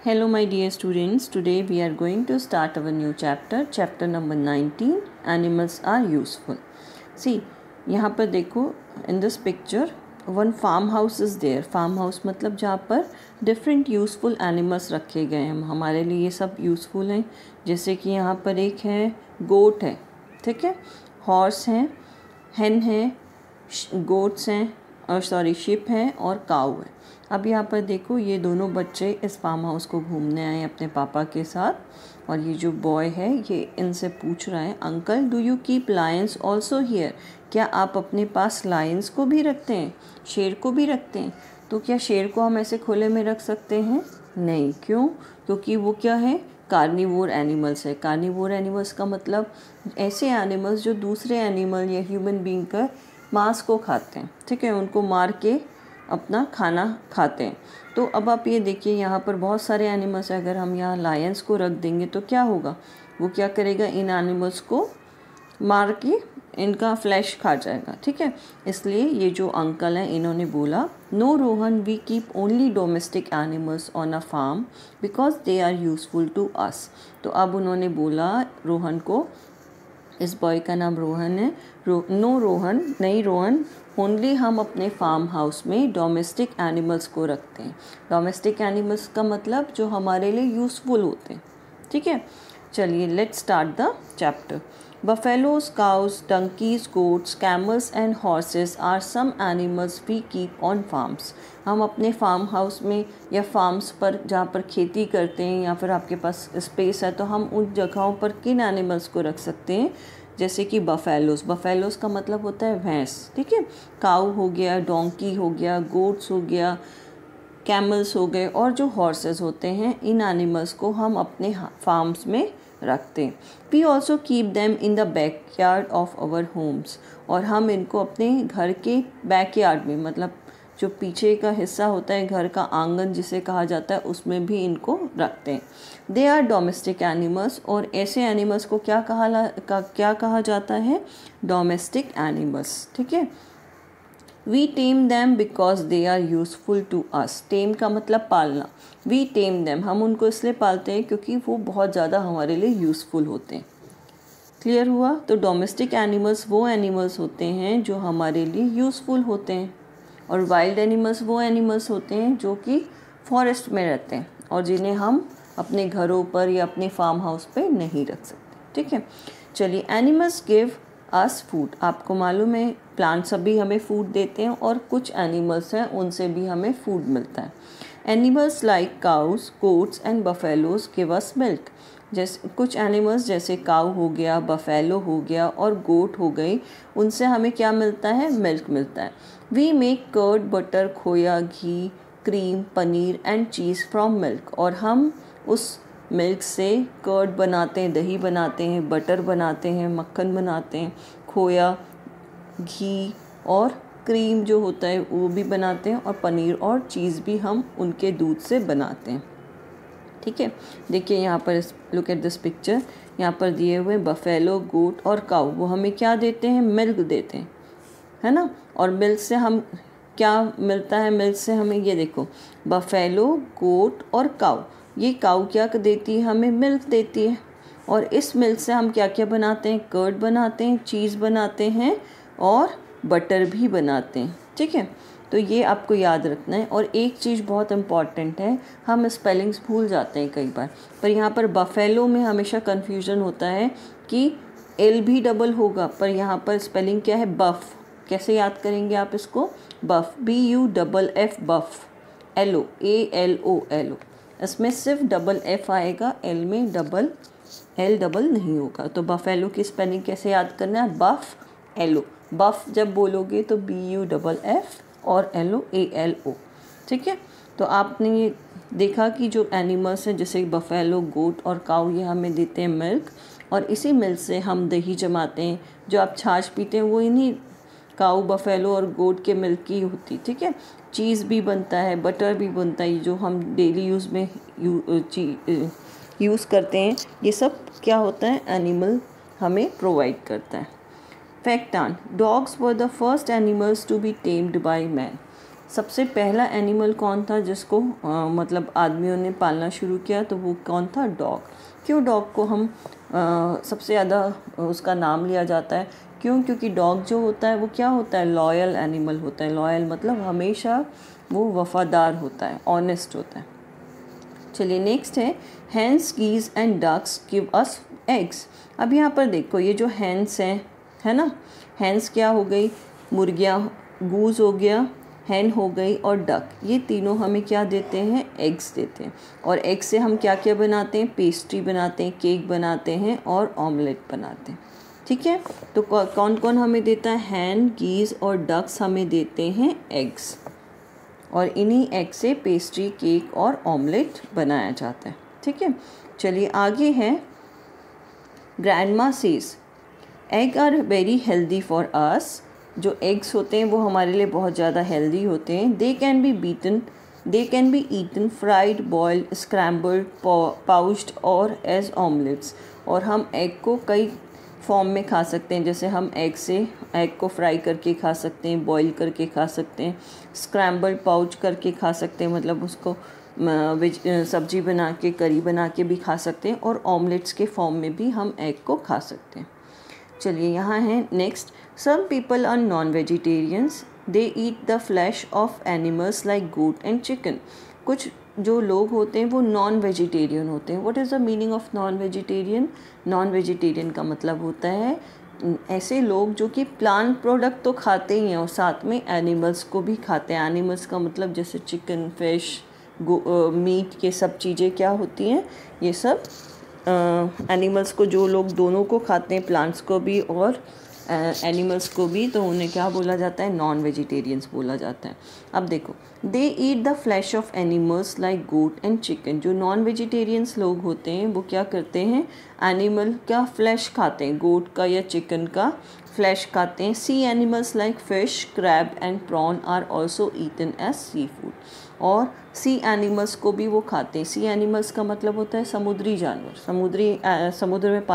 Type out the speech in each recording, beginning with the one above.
Hello my dear students, today we are going to start our new chapter number 19, animals are useful. See, यहाँ पर देखो in this picture one farm house is there. Farm house मतलब जहाँ पर different useful animals रखे गए हैं, हमारे लिए ये सब useful हैं. जैसे कि यहाँ पर एक है goat है, ठीक है, horse है, hen है, goats हैं और sheep है और cow है. अब यहाँ पर देखो ये दोनों बच्चे इस फार्म हाउस को घूमने आए अपने पापा के साथ और ये जो बॉय है ये इनसे पूछ रहा है, uncle do you keep Lions also here? क्या आप अपने पास लायंस को भी रखते हैं, शेर को भी रखते हैं? तो क्या शेर को हम ऐसे खुले में रख सकते हैं? नहीं. क्यों? क्योंकि वो क्या है, कार्निवोर एनिमल्स है. कार्निवोर एनिमल्स का मतलब ऐसे एनिमल्स जो दूसरे एनिमल या ह्यूमन बीइंग का मांस को खाते हैं, ठीक है, उनको मार के अपना खाना खाते हैं. तो अब आप ये देखिए यहाँ पर बहुत सारे एनिमल्स हैं. अगर हम यहाँ लायंस को रख देंगे तो क्या होगा, वो क्या करेगा, इन एनिमल्स को मार के इनका फ्लैश खा जाएगा, ठीक है. इसलिए ये जो अंकल हैं इन्होंने बोला, no Rohan, we keep only domestic animals on a farm because they are useful to us. तो अब उन्होंने बोला रोहन को, इस बॉय का नाम रोहन है, नो रोहन, नहीं रोहन, ओनली हम अपने फार्म हाउस में डोमेस्टिक एनिमल्स को रखते हैं. डोमेस्टिक एनिमल्स का मतलब जो हमारे लिए यूज़फुल होते हैं, ठीक है. चलिए let's start the chapter. Buffaloes, cows, donkeys, goats, camels and horses are some animals we keep on farms. हम अपने फार्म हाउस में या फार्म्स पर जहाँ पर खेती करते हैं या फिर आपके पास स्पेस है तो हम उन जगहों पर किन एनिमल्स को रख सकते हैं, जैसे कि बफेलोज. बफेलोज का मतलब होता है भैंस, ठीक है. काऊ हो गया, डोंकी हो गया, गोट्स हो गया, कैमल्स हो गए और जो हॉर्सेस होते हैं, इन एनिमल्स को हम अपने फार्म्स में रखते हैं. We also keep them in the backyard of our homes. और हम इनको अपने घर के बैकयार्ड में, मतलब जो पीछे का हिस्सा होता है घर का, आंगन जिसे कहा जाता है, उसमें भी इनको रखते हैं. They are domestic animals. और ऐसे एनिमल्स को क्या कहा जाता है, डोमेस्टिक एनिमल्स, ठीक है. We tame them because they are useful to us. Tame का मतलब पालना. वी टेम दैम, हम उनको इसलिए पालते हैं क्योंकि वो बहुत ज़्यादा हमारे लिए यूज़फुल होते हैं. क्लियर हुआ? तो डोमेस्टिक एनिमल्स वो एनिमल्स होते हैं जो हमारे लिए यूज़फुल होते हैं और वाइल्ड एनिमल्स वो एनिमल्स होते हैं जो कि फॉरेस्ट में रहते हैं और जिन्हें हम अपने घरों पर या अपने फार्म हाउस पे नहीं रख सकते, ठीक है. चलिए, एनिमल्स गिव अस फूड. आपको मालूम है प्लांट्स सभी हमें फूड देते हैं और कुछ एनिमल्स हैं उनसे भी हमें फूड मिलता है. Animals like cows, goats and buffaloes give us milk. जैसे कुछ एनिमल्स जैसे काऊ हो गया, बफेलो हो गया और गोट हो गई, उनसे हमें क्या मिलता है, मिल्क मिलता है. We make curd, butter, khoya, ghee, cream, paneer and cheese from milk. और हम उस मिल्क से कर्ड बनाते हैं, दही बनाते हैं, बटर बनाते हैं, मक्खन बनाते हैं, खोया, घी और क्रीम जो होता है वो भी बनाते हैं और पनीर और चीज़ भी हम उनके दूध से बनाते हैं, ठीक है. देखिए यहाँ पर, लुक एट दिस पिक्चर, यहाँ पर दिए हुए बफेलो, गोट और काऊ, वो हमें क्या देते हैं, मिल्क देते हैं, है ना. और मिल्क से हम क्या मिलता है, मिल्क से हमें ये देखो, बफेलो, गोट और काऊ, ये काऊ क्या देती है, हमें मिल्क देती है. और इस मिल्क से हम क्या क्या बनाते हैं, कर्ड बनाते हैं, चीज़ बनाते हैं और बटर भी बनाते हैं, ठीक है. तो ये आपको याद रखना है. और एक चीज़ बहुत इम्पॉर्टेंट है, हम स्पेलिंग्स भूल जाते हैं कई बार, पर यहाँ पर बफेलो में हमेशा कन्फ्यूजन होता है कि एल भी डबल होगा, पर यहाँ पर स्पेलिंग क्या है, बफ. कैसे याद करेंगे आप इसको, बफ, BUFF, बफ, LO, ALO. इसमें सिर्फ डबल F आएगा, एल में एल डबल नहीं होगा. तो बफेलो की स्पेलिंग कैसे याद करना है, बफ, LO. बफ जब बोलोगे तो BUFF और LO, ठीक है. तो आपने ये देखा कि जो एनिमल्स हैं जैसे बफेलो, गोट और काऊ, ये हमें देते हैं मिल्क और इसी मिल्क से हम दही जमाते हैं. जो आप छाछ पीते हैं वो इन्हीं काऊ, बफेलो और गोट के मिल्क की होती, ठीक है. चीज़ भी बनता है, बटर भी बनता है, जो हम डेली यूज़ में यूज़ करते हैं, ये सब क्या होता है, एनिमल हमें प्रोवाइड करता है. Fact on, dogs were the first animals to be tamed by man. सबसे पहला एनिमल कौन था जिसको मतलब आदमियों ने पालना शुरू किया, तो वो कौन था? डॉग। क्यों डॉग को हम सबसे ज़्यादा उसका नाम लिया जाता है? क्यों? क्योंकि डॉग जो होता है वो क्या होता है? लॉयल एनिमल होता है। लॉयल मतलब हमेशा वो वफ़ादार होता है, ऑनेस्ट होता है। चलिए नेक्स्ट है hens, geese and ducks give us eggs. अब यहाँ पर देखो ये जो हैंस हैं, है ना, हैंस क्या हो गई? मुर्गियाँ, गूज हो गया, हैन हो गई, और डक, ये तीनों हमें क्या देते हैं? एग्स देते हैं। और एग से हम क्या क्या बनाते हैं? पेस्ट्री बनाते हैं, केक बनाते हैं और ऑमलेट बनाते हैं। ठीक है, तो कौन कौन हमें देता है? हैन, गीज और डक्स हमें देते हैं एग्स, और इन्हीं एग से पेस्ट्री, केक और ऑमलेट बनाया जाता है। ठीक है, चलिए आगे है grandma says egg are very healthy for us. जो एग्स होते हैं वो हमारे लिए बहुत ज़्यादा हेल्दी होते हैं। They can be eaten fried, boiled, scrambled, poached और एज ऑमलेट्स। और हम एग को कई फॉर्म में खा सकते हैं, जैसे हम एग को फ्राई करके खा सकते हैं, बॉईल करके खा सकते हैं, स्क्रैम्बल्ड पाउच करके खा सकते हैं, मतलब उसको सब्जी बना के, करी बना के भी खा सकते हैं, और ऑमलेट्स के फॉर्म में भी हम एग को खा सकते हैं। चलिए यहाँ है next, some people are non vegetarians, they eat the flesh of animals like goat and chicken. कुछ जो लोग होते हैं वो नॉन वेजिटेरियन होते हैं। What is the meaning of non vegetarian? Non vegetarian का मतलब होता है ऐसे लोग जो कि प्लांट प्रोडक्ट तो खाते ही हैं और साथ में एनिमल्स को भी खाते हैं। एनिमल्स का मतलब जैसे चिकन, फिश, मीट, ये सब चीज़ें क्या होती हैं? ये सब एनिमल्स को, जो लोग दोनों को खाते हैं, प्लांट्स को भी और एनिमल्स को भी, तो उन्हें क्या बोला जाता है? नॉन वेजिटेरियंस बोला जाता है। अब देखो, they eat the flesh of animals like goat and chicken. जो नॉन वेजिटेरियंस लोग होते हैं वो क्या करते हैं? एनिमल का फ्लैश खाते हैं, गोट का या चिकन का फ्लैश खाते हैं। Sea animals like fish, crab and prawn are also eaten as sea food. और सी एनिमल्स को भी वो खाते हैं। सी एनिमल्स का मतलब होता है समुद्री जानवर, समुद्र में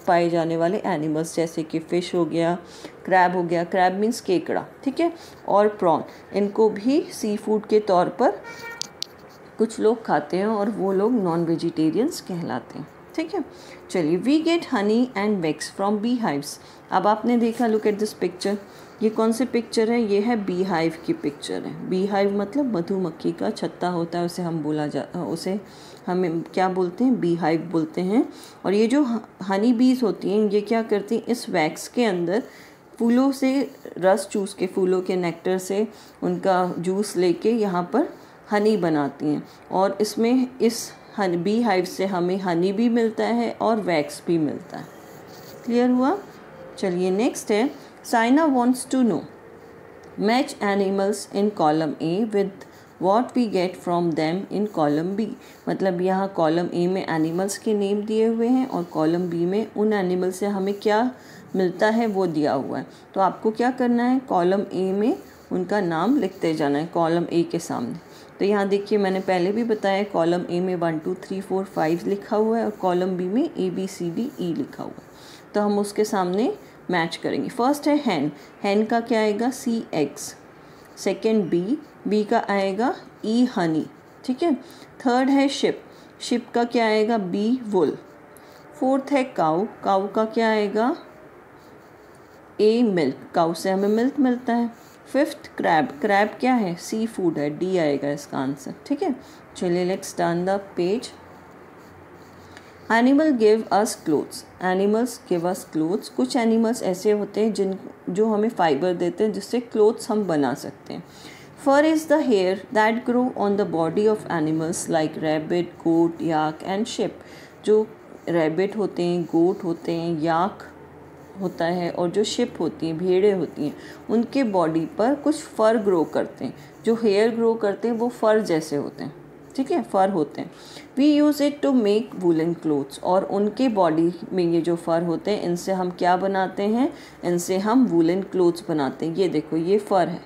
पाए जाने वाले एनिमल्स, जैसे कि फ़िश हो गया, क्रैब हो गया, क्रैब मीन्स केकड़ा, ठीक है, और प्रॉन, इनको भी सी फूड के तौर पर कुछ लोग खाते हैं और वो लोग नॉन वेजिटेरियंस कहलाते हैं। ठीक है, चलिए, we get honey and wax from beehives. अब आपने देखा, लुक एट दिस पिक्चर, ये कौन सी पिक्चर है? ये है बी हाइव की पिक्चर है। बी हाइव मतलब मधुमक्खी का छत्ता होता है, उसे हमें क्या बोलते हैं? बी हाइव बोलते हैं। और ये जो हनी बीज होती हैं, ये क्या करती हैं? इस वैक्स के अंदर फूलों से रस चूस के, फूलों के नेक्टर से उनका जूस लेके यहाँ पर हनी बनाती हैं, और इसमें इस बी हाइव से हमें हनी भी मिलता है और वैक्स भी मिलता है। क्लियर हुआ? चलिए नेक्स्ट है, Saina wants to know, match animals in column A with what we get from them in column B. मतलब यहाँ कॉलम ए में एनिमल्स के नेम दिए हुए हैं और कॉलम बी में उन एनिमल से हमें क्या मिलता है वो दिया हुआ है। तो आपको क्या करना है? कॉलम ए में उनका नाम लिखते जाना है कॉलम ए के सामने। तो यहाँ देखिए, मैंने पहले भी बताया, कॉलम ए में 1 2 3 4 5 लिखा हुआ है और कॉलम बी में ABCDE लिखा हुआ है। तो हम उसके सामने मैच करेंगे। फर्स्ट है हैन, हैन का क्या आएगा? CX। सेकेंड बी का आएगा E हनी, ठीक है। थर्ड है शिप, शिप का क्या आएगा? B वुल। फोर्थ है काऊ, काऊ का क्या आएगा? A मिल्क, काऊ से हमें मिल्क मिलता है। फिफ्थ क्रैब, क्रैब क्या है? सी फूड है, D आएगा इसका आंसर, ठीक है। चलिए let's turn the page. Animal give us clothes, animals give us clothes. कुछ एनिमल्स ऐसे होते हैं जो हमें फाइबर देते हैं जिससे क्लोथ्स हम बना सकते हैं। Fur is the hair that grow on the body of animals like rabbit, goat, yak and sheep. जो रैबिट होते हैं, गोट होते हैं, याक होता है और जो शिप होती हैं, भेड़ें होती हैं, उनके बॉडी पर कुछ फर ग्रो करते हैं। जो हेयर ग्रो करते हैं वो फर जैसे होते हैं, ठीक है, फर होते हैं। We use it to make woollen clothes, और उनके बॉडी में ये जो फर होते हैं इनसे हम क्या बनाते हैं? इनसे हम वुलन क्लोथ्स बनाते हैं। ये देखो, ये फर है,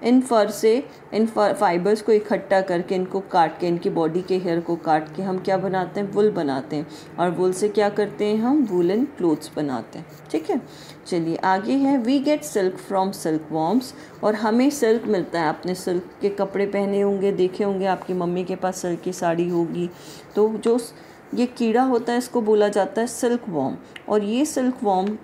इन फाइबर्स को इकट्ठा करके, इनको काट के, इनकी बॉडी के हेयर को काट के हम क्या बनाते हैं, वुल बनाते हैं, और वुल से क्या करते हैं, हम वूलन क्लोथ्स बनाते हैं। ठीक है, चलिए आगे है, we get silk from silkworms, और हमें सिल्क मिलता है। आपने सिल्क के कपड़े पहने होंगे, देखे होंगे, आपकी मम्मी के पास सिल्क की साड़ी होगी, तो जो ये कीड़ा होता है इसको बोला जाता है सिल्क वॉर्म। और ये सिल्क वॉर्म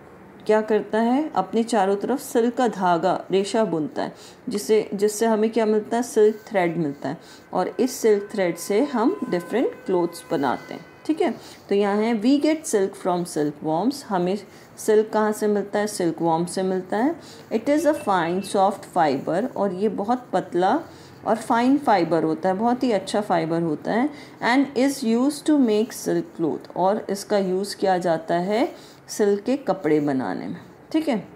क्या करता है, अपने चारों तरफ सिल्क का धागा, रेशा बुनता है, जिससे हमें क्या मिलता है, सिल्क थ्रेड मिलता है, और इस सिल्क थ्रेड से हम डिफरेंट क्लोथ्स बनाते हैं। ठीक है, तो यहाँ है we get silk from silkworms, हमें सिल्क कहाँ से मिलता है, सिल्क वॉर्म से मिलता है। It is a fine soft fibre, और ये बहुत पतला और फाइन फाइबर होता है, बहुत ही अच्छा फाइबर होता है। And is use to make silk cloth, और इसका यूज़ किया जाता है सिल्क के कपड़े बनाने में। ठीक है,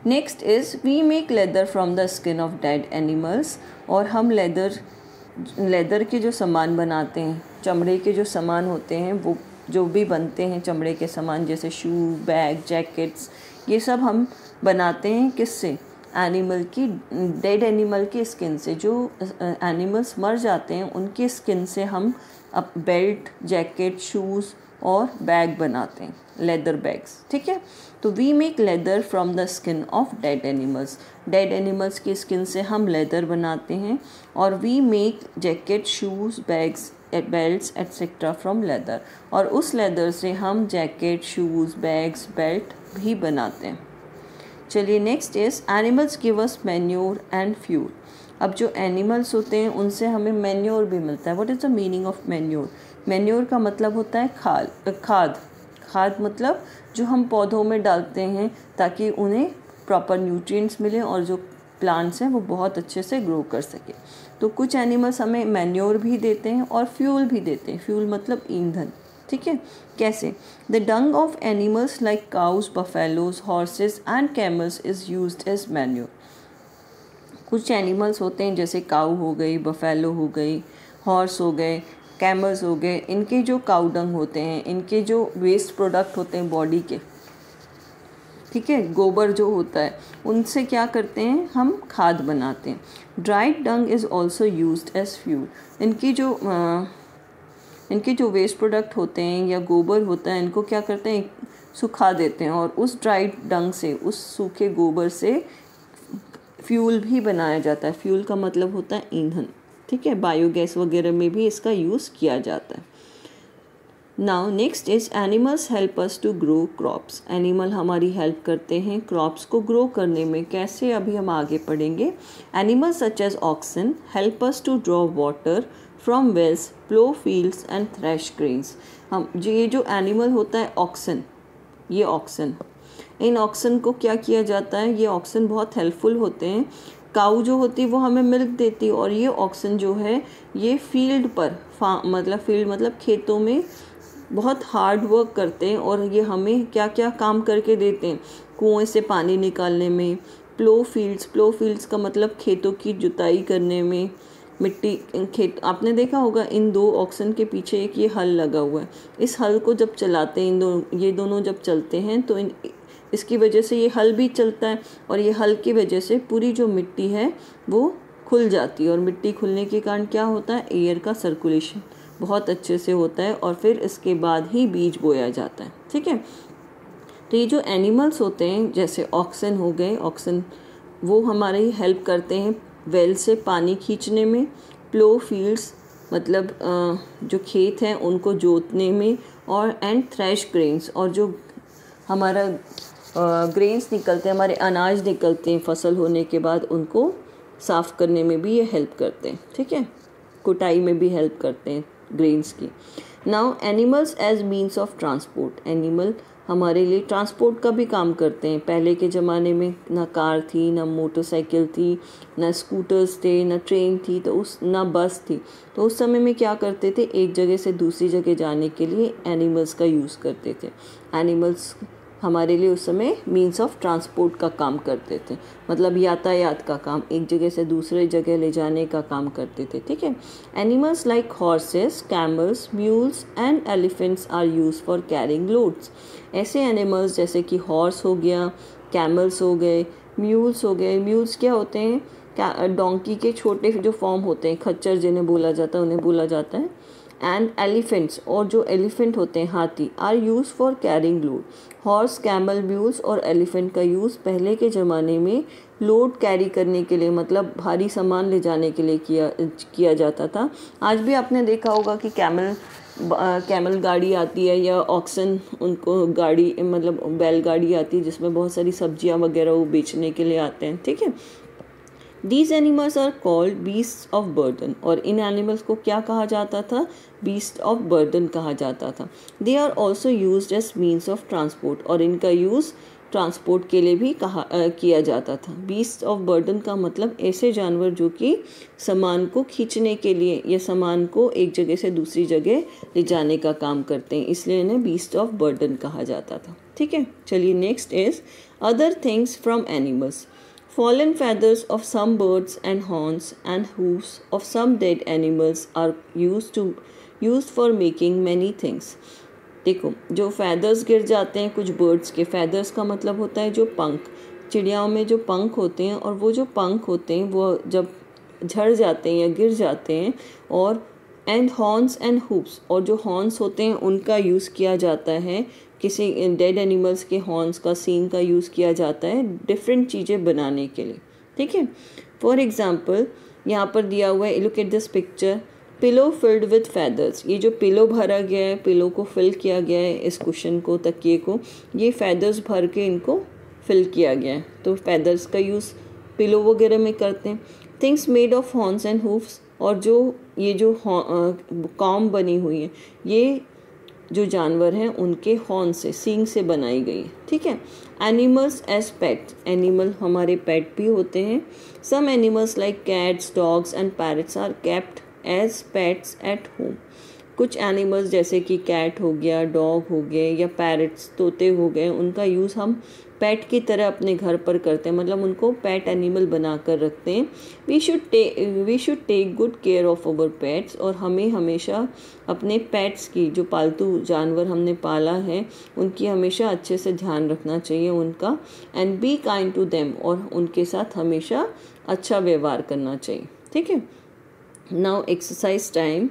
next is we make leather from the skin of dead animals, और हम लेदर के जो सामान बनाते हैं, चमड़े के जो सामान होते हैं, वो जो भी बनते हैं चमड़े के सामान, जैसे शू, बैग, जैकेट्स, ये सब हम बनाते हैं किससे, एनिमल की, डेड एनिमल की स्किन से। जो एनिमल्स मर जाते हैं उनकी स्किन से हम अब बेल्ट, जैकेट, शूज़ और बैग बनाते हैं, लेदर बैग्स। ठीक है, तो we make leather from the skin of dead animals, dead animals की स्किन से हम लेदर बनाते हैं। और we make jacket, shoes, bags, belts etcetera from leather, और उस लेदर से हम जैकेट, शूज़, बैग्स, बेल्ट भी बनाते हैं। चलिए next is animals give us manure and fuel. अब जो एनिमल्स होते हैं उनसे हमें मैन्योर भी मिलता है। What is the meaning of manure? Manure का मतलब होता है खाद। खाद मतलब जो हम पौधों में डालते हैं ताकि उन्हें प्रॉपर न्यूट्रिएंट्स मिले और जो प्लांट्स हैं वो बहुत अच्छे से ग्रो कर सके। तो कुछ एनिमल्स हमें मैन्योर भी देते हैं और फ्यूल भी देते हैं। फ्यूल मतलब ईंधन। ठीक है, कैसे? The dung of animals like cows, buffaloes, horses and camels is used as manure. कुछ एनिमल्स होते हैं जैसे काऊ हो गई, बफेलो हो गई, हॉर्स हो गए, कैमल्स हो गए, इनके जो काऊ डंग होते हैं, इनके जो वेस्ट प्रोडक्ट होते हैं बॉडी के, ठीक है, गोबर जो होता है, उनसे क्या करते हैं, हम खाद बनाते हैं। Dried dung is also used as fuel. इनके जो वेस्ट प्रोडक्ट होते हैं या गोबर होता है, इनको क्या करते हैं, सुखा देते हैं और उस ड्राइड डंग से, उस सूखे गोबर से फ्यूल भी बनाया जाता है। फ्यूल का मतलब होता है ईंधन। ठीक है, बायोगैस वगैरह में भी इसका यूज़ किया जाता है। Now next is animals help us to grow crops. Animal हमारी हेल्प करते हैं क्रॉप्स को ग्रो करने में। कैसे, अभी हम आगे पढ़ेंगे। Animals such as oxen help us to draw water from wells, plough fields and thresh grains. ये जो एनिमल होता है ऑक्सन, ये ऑक्सन, इन ऑक्सन को क्या किया जाता है, ये ऑक्सन बहुत हेल्पफुल होते हैं। काऊ जो होती है वो हमें मिल्क देती है और ये ऑक्सन जो है ये फील्ड पर फील्ड मतलब खेतों में बहुत हार्ड वर्क करते हैं और ये हमें क्या क्या काम करके देते हैं, कुएं से पानी निकालने में, प्लो फील्ड्स का मतलब खेतों की जुताई करने में, आपने देखा होगा इन दो ऑक्सन के पीछे एक ये हल लगा हुआ है। इस हल को जब चलाते हैं ये दोनों जब चलते हैं तो इसकी वजह से ये हल भी चलता है और ये हल की वजह से पूरी जो मिट्टी है वो खुल जाती है और मिट्टी खुलने के कारण क्या होता है, एयर का सर्कुलेशन बहुत अच्छे से होता है और फिर इसके बाद ही बीज बोया जाता है। ठीक है, तो ये जो एनिमल्स होते हैं जैसे ऑक्सन हो गए, ऑक्सन वो हमारी हेल्प करते हैं वेल से पानी खींचने में, प्लो फील्ड्स मतलब जो खेत हैं उनको जोतने में, और एंड थ्रेश ग्रेन्स, और जो हमारा ग्रेन्स निकलते हैं, हमारे अनाज निकलते हैं फसल होने के बाद, उनको साफ़ करने में भी ये हेल्प करते हैं। ठीक है, कुटाई में भी हेल्प करते हैं ग्रेन्स की। Now animals as means of transport. Animal हमारे लिए ट्रांसपोर्ट का भी काम करते हैं। पहले के ज़माने में ना कार थी, ना मोटरसाइकिल थी, ना स्कूटर्स थे, ना ट्रेन थी, ना बस थी। तो उस समय में क्या करते थे, एक जगह से दूसरी जगह जाने के लिए एनिमल्स का यूज़ करते थे। एनिमल्स हमारे लिए उस समय मीन्स ऑफ ट्रांसपोर्ट का काम करते थे, मतलब यातायात का काम, एक जगह से दूसरे जगह ले जाने का काम करते थे। ठीक है, animals like horses, camels, mules and elephants are use for carrying loads. ऐसे एनिमल्स जैसे कि हॉर्स हो गया, कैमल्स हो गए, म्यूल्स हो गए। म्यूल्स क्या होते हैं? क्या डोंकी के छोटे जो फॉर्म होते हैं, खच्चर जिन्हें बोला जाता है, उन्हें बोला जाता है। एंड एलिफेंट्स, और जो एलिफेंट होते हैं हाथी, are use for carrying load. Horse, camel, mules और एलिफेंट का यूज़ पहले के ज़माने में लोड कैरी करने के लिए, मतलब भारी सामान ले जाने के लिए किया जाता था। आज भी आपने देखा होगा कि कैमल गाड़ी आती है, या ऑक्सन उनको गाड़ी, मतलब बैलगाड़ी आती है जिसमें बहुत सारी सब्जियां वगैरह वो बेचने के लिए आते हैं, ठीक है। These animals are called beasts of burden, और इन एनिमल्स को क्या कहा जाता था? beast of burden कहा जाता था। They are also used as means of transport, और इनका यूज़ ट्रांसपोर्ट के लिए भी किया जाता था। beast of burden का मतलब ऐसे जानवर जो कि सामान को खींचने के लिए या सामान को एक जगह से दूसरी जगह ले जाने का काम करते हैं, इसलिए इन्हें beast of burden कहा जाता था, ठीक है। चलिए next is other things from animals. Fallen feathers of some birds and horns and hoofs of some dead animals are used for making many things. देखो, जो feathers गिर जाते हैं कुछ birds के, feathers का मतलब होता है जो पंख, चिड़ियाओं में जो पंख होते हैं, और वो जो पंख होते हैं वो जब झड़ जाते हैं या गिर जाते हैं, और एंड हॉर्न्स एंड हुप्स, और जो हॉर्न्स होते हैं उनका यूज़ किया जाता है, किसी डेड एनिमल्स के हॉर्न्स का, सींग का यूज़ किया जाता है डिफरेंट चीज़ें बनाने के लिए, ठीक है। फॉर एग्जांपल यहाँ पर दिया हुआ है, look at this picture, pillow filled with feathers. ये जो पिलो भरा गया है, पिलो को फिल किया गया है, इस कुशन को, तकिए को, ये फैदर्स भर के इनको फिल किया गया है, तो फैदर्स का यूज़ पिलो वगैरह में करते हैं। Things made of horns and hoofs, और जो ये जो कॉम बनी हुई है, ये जो जानवर हैं उनके हॉर्न से, सींग से बनाई गई है, ठीक है। एनिमल्स एज पेट्स, एनिमल हमारे पेट भी होते हैं। Some animals like cats, dogs and parrots are kept as pets at home. कुछ एनिमल्स जैसे कि कैट हो गया, डॉग हो गए, या पैरट्स, तोते हो गए, उनका यूज़ हम पेट की तरह अपने घर पर करते हैं, मतलब उनको पेट एनिमल बना कर रखते हैं। We should take good care of our pets, और हमें हमेशा अपने पेट्स की, जो पालतू जानवर हमने पाला है, उनकी हमेशा अच्छे से ध्यान रखना चाहिए उनका। And be kind to them, और उनके साथ हमेशा अच्छा व्यवहार करना चाहिए, ठीक है। Now exercise time.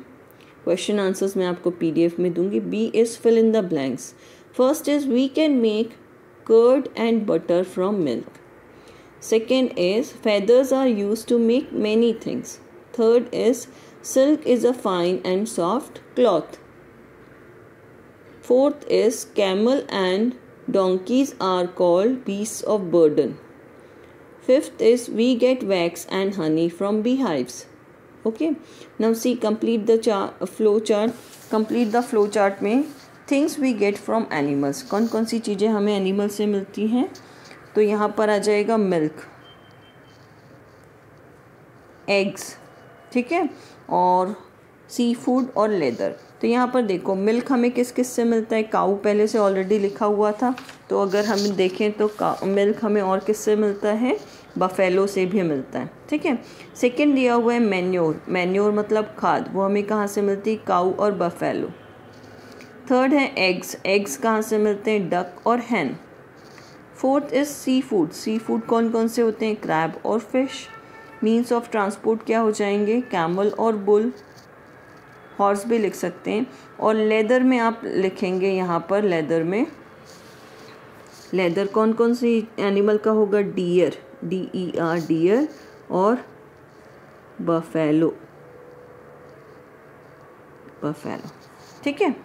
Question answers मैं आपको PDF में दूंगी। B is fill in the blanks. First is we can make curd and butter from milk. Second is feathers are used to make many things. Third is silk is a fine and soft cloth. Fourth is camel and donkeys are called beasts of burden. Fifth is we get wax and honey from beehives. Okay, now see, complete the flow chart. Complete the flow chart में things we get from animals, कौन कौन सी चीज़ें हमें animal से मिलती हैं। तो यहाँ पर आ जाएगा मिल्क, एग्स, ठीक है, और सी फूड और लेदर। तो यहाँ पर देखो, मिल्क हमें किस किस से मिलता है? काऊ पहले से ऑलरेडी लिखा हुआ था, तो अगर हम देखें तो मिल्क हमें और किस से मिलता है? बफेलो से भी मिलता है, ठीक है। सेकेंड दिया हुआ है मैन्योर। मैन्योर मतलब खाद, वो हमें कहाँ से मिलती है? काऊ और बफेलो। थर्ड है एग्स। एग्स कहाँ से मिलते हैं? डक और hen. Fourth is sea food. Sea food कौन कौन से होते हैं? क्रैब और फिश। मीन्स ऑफ ट्रांसपोर्ट क्या हो जाएंगे? कैमल और बुल। हॉर्स भी लिख सकते हैं। और लेदर में आप लिखेंगे यहाँ पर, लेदर में, लेदर कौन कौन सी एनिमल का होगा? डियर, DER, डियर, और बफेलो, बफेलो, ठीक है,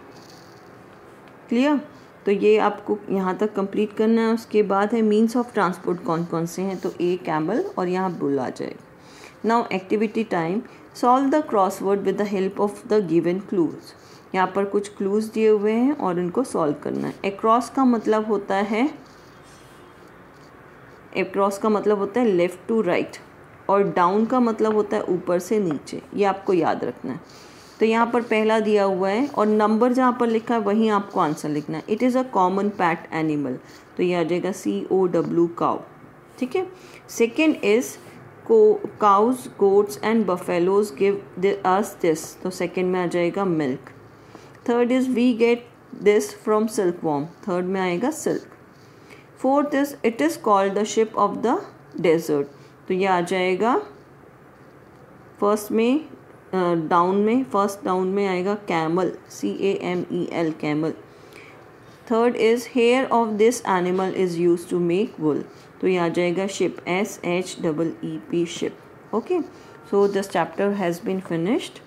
क्लियर। तो ये आपको यहाँ तक कंप्लीट करना है। उसके बाद है मीन्स ऑफ ट्रांसपोर्ट कौन कौन से हैं, तो ए कैमल और यहाँ बुल आ जाएगा। Now activity time. Solve the crossword with the help of the given clues. यहाँ पर कुछ क्लूज दिए हुए हैं और इनको सॉल्व करना है। एक्रॉस का मतलब होता है, एक्रॉस का मतलब होता है लेफ़्ट टू राइट, और डाउन का मतलब होता है ऊपर से नीचे। ये आपको याद रखना है। तो यहाँ पर पहला दिया हुआ है, और नंबर जहाँ पर लिखा है वहीं आपको आंसर लिखना है। It is a common pet animal, तो ये आ जाएगा COW, काउ, ठीक है। Second is cows, goats and buffaloes give us this, तो सेकेंड में आ जाएगा milk. Third is we get this from silkworm, third में आएगा silk. Fourth is it is called the ship of the desert, तो ये आ जाएगा फर्स्ट में डाउन में, फर्स्ट डाउन में आएगा camel, CAMEL camel. Third is hair of this animal is use to make wool, तो ये आ जाएगा sheep, SHEEP sheep. Okay, so this chapter has been finished.